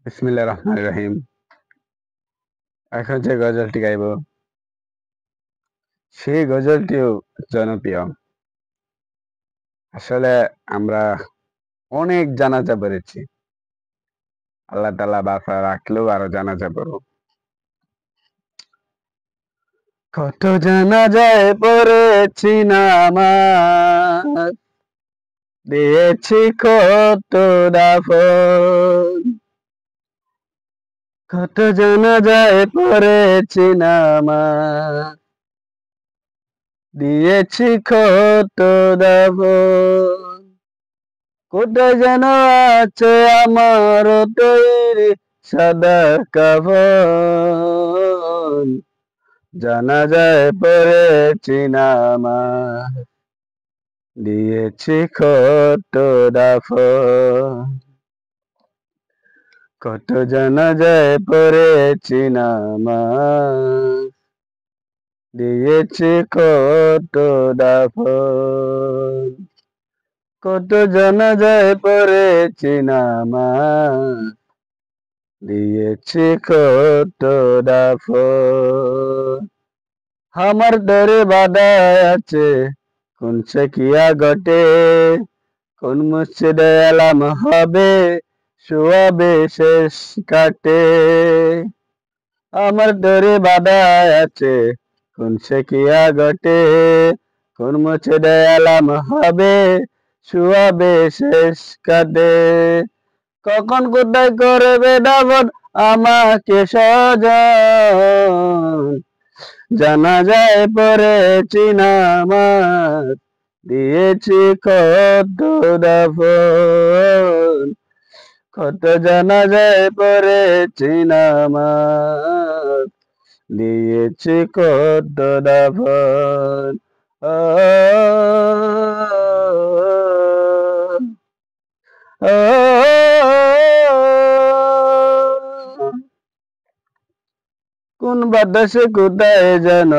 বিসমিল্লাহির রহমানির রহিম। এখন যে গজলটি গাইব সেই গজলটিও জনপ্রিয়। আসলে আমরা অনেক জানাজা পড়েছি। আল্লাহ তাআলা বাঁচা রাখলেও আরো জানাজা পড়ব। কত জানাজায় পড়েছি নামাজ, দিয়েছি কত দাফন। কত জানাজায় পড়েছি নামাজ, দিয়েছি কত দাফন। কোথায় যেন আছে আমার তৈরি সাদা কাফন, জানাজায় পড়েছি নামাজ, দিয়েছি কত দাফন। কত জানাজায় পড়েছি নামাজ, দিয়েছি কত দাফন। কত জানাজায় পড়েছি নামাজ, দিয়েছি কত দাফন। আমার দরে বাধা আছে কোন সেকিয়া ঘটে, কোন মসজিদে এলাম হবে শোয়াবে শেষ কাটে। আমার দরে বাধা আছে কোন সেকিয়া ঘটে, কোন মসজিদে এলাম হবে শোয়াবে শেষ কাটে। কখন কোথায় করবে দাফন আমাকে স্বজন, জানাজায় পড়েছি নামাজ, দিয়েছি কত দাফন। কত জানাজায় পড়েছি নামাজ, দিয়েছি কত দাফন। ও কোন বাতাসে কোথায় যেন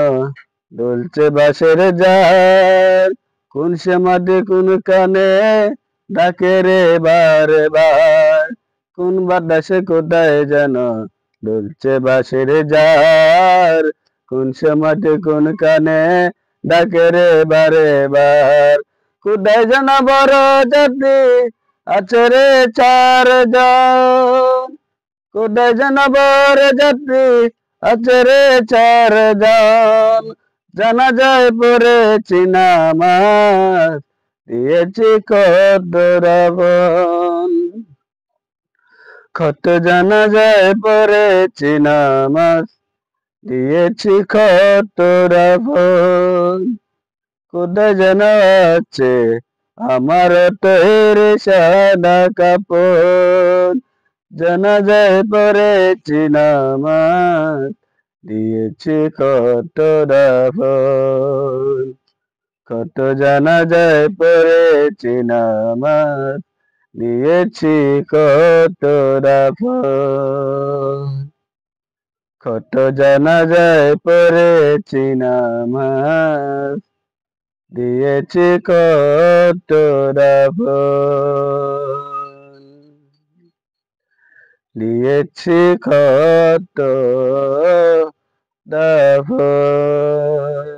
দুলছে বাঁশের ঝাড়, কোন সে মাঠে কোন কানে ডাকে রে বারে বার। কোন বাতাসে কোথায় যেন দুলছে বাঁশের ঝাড়, কোন সে মাঠে কোন কানে ডাকে রে বারে বার। কোথায় যেন বড় জাতি আছে রে চারজন, কোথায় যেন বড় যাত্রী আছে রে চারজন। জানাজায় পড়েছি নামাজ, দিয়েছি কত দাফন। কত জানাজায় পড়েছি নামাজ, দিয়েছি কত দাফন। কোথায় যেন আছে আমার তৈরি সাদা কাপড়, জানাজায় পড়েছি নামাজ, দিয়েছি কত দাফন। কত জানাজায় পড়েছি নামাজ, দিয়েছি কত দাফন। কত জানাজায় পড়েছি নামাজ, দিয়েছি কত দাফন। দিয়েছি কত দাফন।